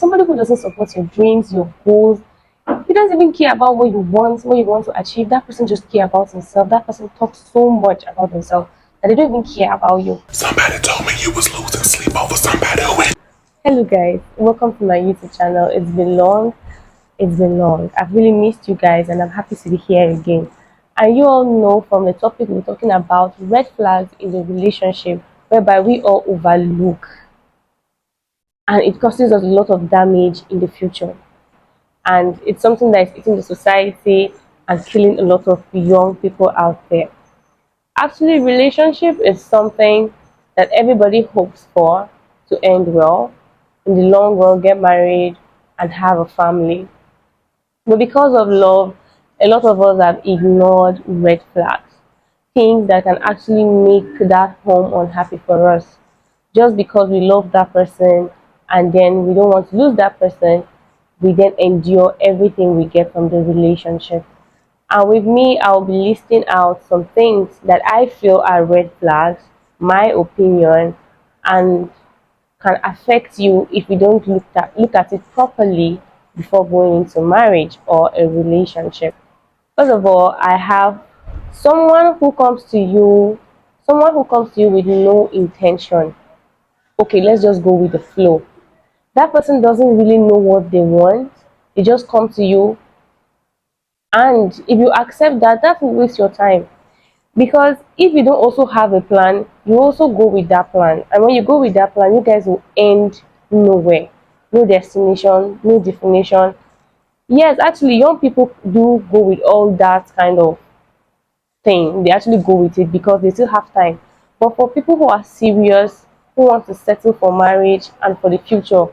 Somebody who doesn't support your dreams, your goals, he doesn't even care about what you want to achieve. That person just care about himself. That person talks so much about himself that they don't even care about you. Somebody told me you was losing sleep over somebody who went. Hello guys, welcome to my YouTube channel. It's been long. It's been long. I've really missed you guys and I'm happy to be here again. And you all know from the topic we're talking about red flags in the relationship whereby we all overlook and it causes us a lot of damage in the future. And it's something that is eating the society and killing a lot of young people out there. Actually, relationship is something that everybody hopes for to end well, in the long run, get married and have a family. But because of love, a lot of us have ignored red flags, things that can actually make that home unhappy for us. Just because we love that person and then we don't want to lose that person, we then endure everything we get from the relationship. And with me, I'll be listing out some things that I feel are red flags, my opinion, and can affect you if you don't look at it properly before going into marriage or a relationship. First of all, I have someone who comes to you, someone who comes to you with no intention. Okay, let's just go with the flow. That person doesn't really know what they want. They just come to you, and if you accept that, that will waste your time. Because if you don't also have a plan, you also go with that plan. And when you go with that plan, you guys will end nowhere. No destination, no definition. Yes, actually, young people do go with all that kind of thing. They actually go with it because they still have time. But for people who are serious, who want to settle for marriage and for the future,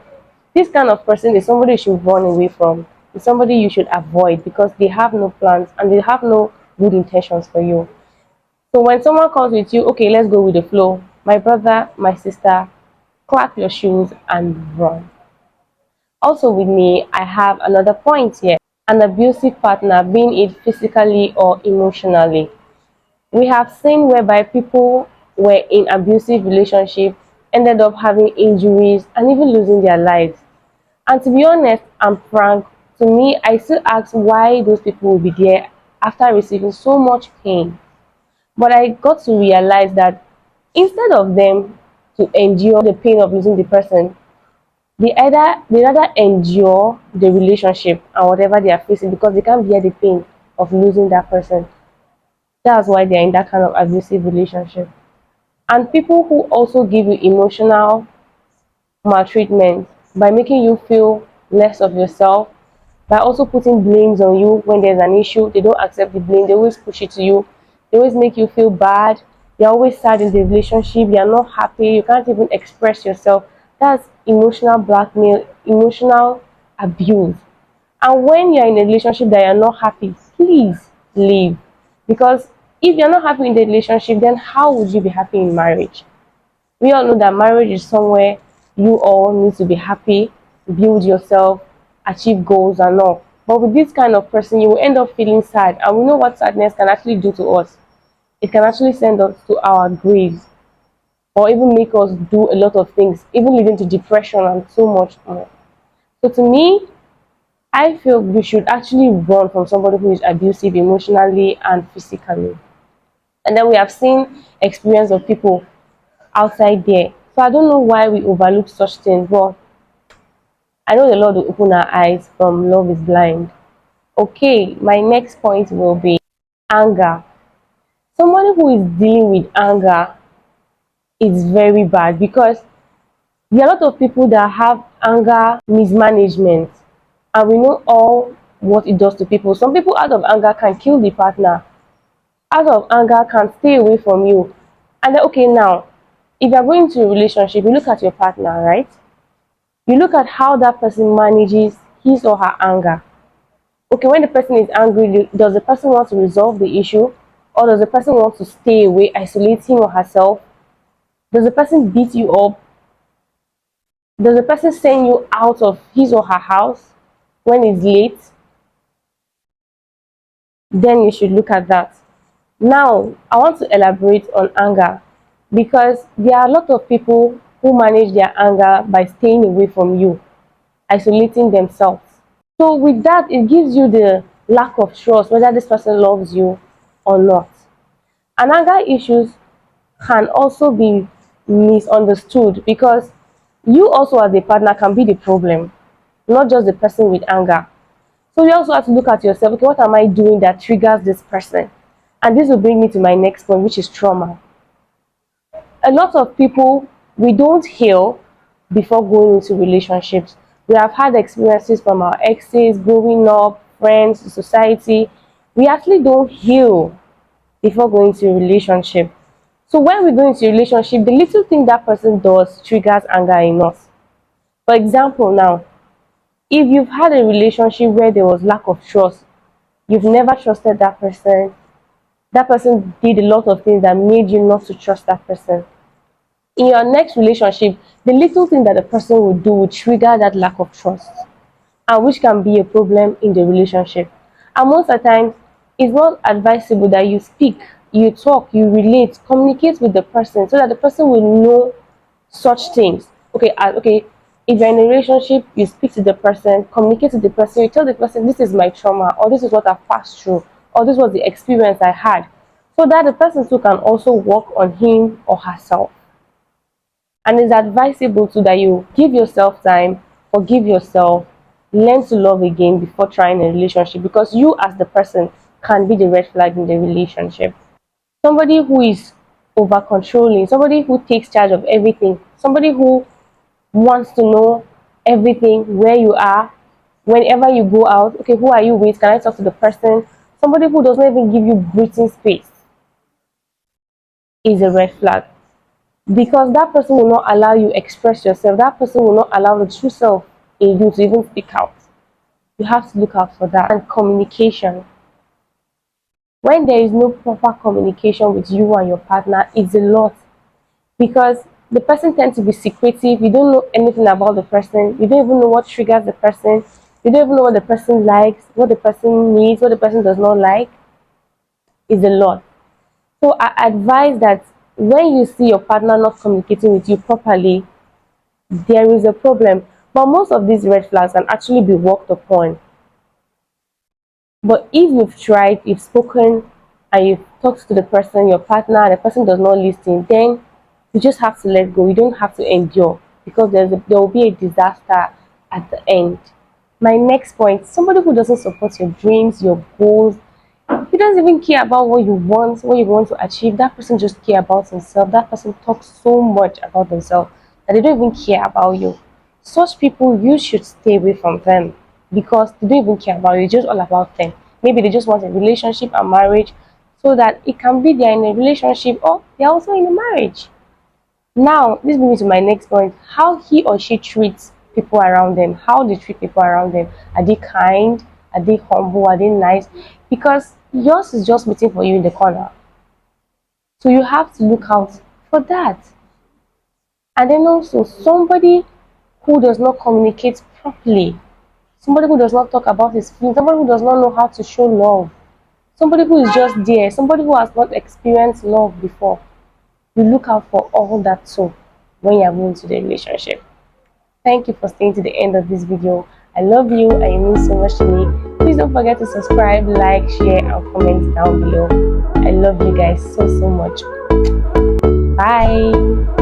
this kind of person is somebody you should run away from. It's somebody you should avoid because they have no plans and they have no good intentions for you. So when someone comes with you, okay, let's go with the flow. My brother, my sister, clap your shoes and run. Also with me, I have another point here. An abusive partner, being it physically or emotionally. We have seen whereby people were in abusive relationship, ended up having injuries and even losing their lives. And to be honest and frank, to me, I still ask why those people will be there after receiving so much pain. But I got to realize that instead of them to endure the pain of losing the person, they rather endure the relationship and whatever they are facing because they can't bear the pain of losing that person. That's why they're in that kind of abusive relationship. And people who also give you emotional maltreatment by making you feel less of yourself, by also putting blames on you when there's an issue. They don't accept the blame, they always push it to you, they always make you feel bad, you're always sad in the relationship, you're not happy, you can't even express yourself. That's emotional blackmail, emotional abuse. And when you're in a relationship that you're not happy, please leave. Because if you're not happy in the relationship, then how would you be happy in marriage? We all know that marriage is somewhere you all need to be happy, build yourself, achieve goals and all. But with this kind of person, you will end up feeling sad. And we know what sadness can actually do to us. It can actually send us to our graves or even make us do a lot of things, even leading to depression and so much more. So to me, I feel we should actually run from somebody who is abusive emotionally and physically. And then we have seen experience of people outside there. So I don't know why we overlook such things, but I know the Lord will open our eyes from love is blind. Okay, my next point will be anger. Somebody who is dealing with anger is very bad because there are a lot of people that have anger mismanagement, and we know all what it does to people. Some people out of anger can kill the partner, out of anger can stay away from you. And then, okay, now, if you're going to a relationship, you look at your partner, right? You look at how that person manages his or her anger. Okay, when the person is angry, does the person want to resolve the issue? Or does the person want to stay away, isolate him or herself? Does the person beat you up? Does the person send you out of his or her house when it's late? Then you should look at that. Now, I want to elaborate on anger because there are a lot of people who manage their anger by staying away from you. isolating themselves. So with that, it gives you the lack of trust whether this person loves you or not. And anger issues can also be misunderstood because you also as a partner can be the problem, not just the person with anger. So you also have to look at yourself, okay, what am I doing that triggers this person? And this will bring me to my next point, which is trauma. A lot of people, we don't heal before going into relationships. We have had experiences from our exes, growing up, friends, society. We actually don't heal before going to a relationship. So when we go into a relationship, the little thing that person does triggers anger in us. For example, now, if you've had a relationship where there was lack of trust, you've never trusted that person did a lot of things that made you not to trust that person. In your next relationship, the little thing that the person will do will trigger that lack of trust, and which can be a problem in the relationship. And most of the time, it's not advisable that you speak, you talk, you relate, communicate with the person so that the person will know such things. Okay, okay. If you're in a relationship, you speak to the person, communicate to the person, you tell the person, this is my trauma, or this is what I've passed through, or this was the experience I had, so that the person too can also work on him or herself. And it's advisable too that you give yourself time, forgive yourself, learn to love again before trying a relationship, because you as the person can be the red flag in the relationship. Somebody who is over controlling, somebody who takes charge of everything, somebody who wants to know everything, where you are, whenever you go out. Okay, who are you with? Can I talk to the person? Somebody who does not even give you breathing space is a red flag, because that person will not allow you express yourself. That person will not allow the true self in you to even speak out. You have to look out for that. And communication. When there is no proper communication with you and your partner, it's a lot, because the person tends to be secretive. You don't know anything about the person. You don't even know what triggers the person. You don't even know what the person likes, what the person needs, what the person does not like. Is a lot. So I advise that when you see your partner not communicating with you properly, there is a problem. But most of these red flags can actually be worked upon. But if you've tried, you've spoken, and you've talked to the person, your partner, and the person does not listen, then you just have to let go. You don't have to endure, because there will be a disaster at the end. My next point, somebody who doesn't support your dreams, your goals, he doesn't even care about what you want to achieve. That person just care about himself. That person talks so much about themselves that they don't even care about you. Such people, you should stay away from them, because they don't even care about you. It's just all about them. Maybe they just want a relationship and marriage, so that it can be they're in a relationship or they're also in a marriage. Now, this brings me to my next point: how he or she treats people around them. How they treat people around them. Are they kind? Are they humble? Are they nice? Because yours is just waiting for you in the corner. So you have to look out for that. And then also, somebody who does not communicate properly, somebody who does not talk about his feelings, somebody who does not know how to show love, somebody who is just there, somebody who has not experienced love before. You look out for all that too when you're going to the relationship. Thank you for staying to the end of this video. I love you and you mean so much to me. Please don't forget to subscribe, like, share, and comment down below. I love you guys so much. Bye.